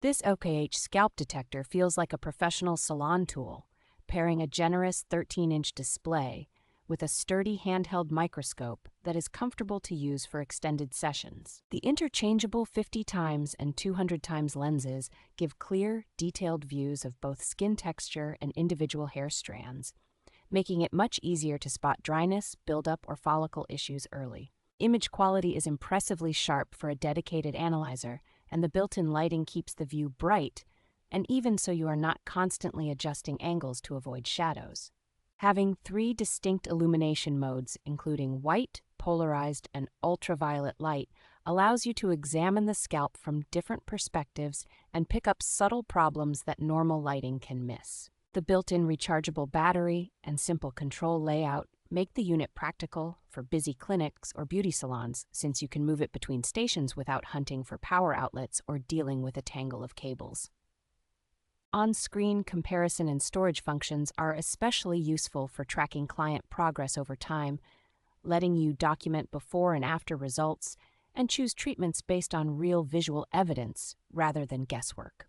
This FOKH Scalp Detector feels like a professional salon tool, pairing a generous 13-inch display with a sturdy handheld microscope that is comfortable to use for extended sessions. The interchangeable 50 times and 200 times lenses give clear, detailed views of both skin texture and individual hair strands, making it much easier to spot dryness, buildup, or follicle issues early. Image quality is impressively sharp for a dedicated analyzer, and the built-in lighting keeps the view bright, and even so you are not constantly adjusting angles to avoid shadows. Having 3 distinct illumination modes, including white, polarized, and ultraviolet light, allows you to examine the scalp from different perspectives and pick up subtle problems that normal lighting can miss. The built-in rechargeable battery and simple control layout make the unit practical for busy clinics or beauty salons, since you can move it between stations without hunting for power outlets or dealing with a tangle of cables. On-screen comparison and storage functions are especially useful for tracking client progress over time, letting you document before and after results and choose treatments based on real visual evidence rather than guesswork.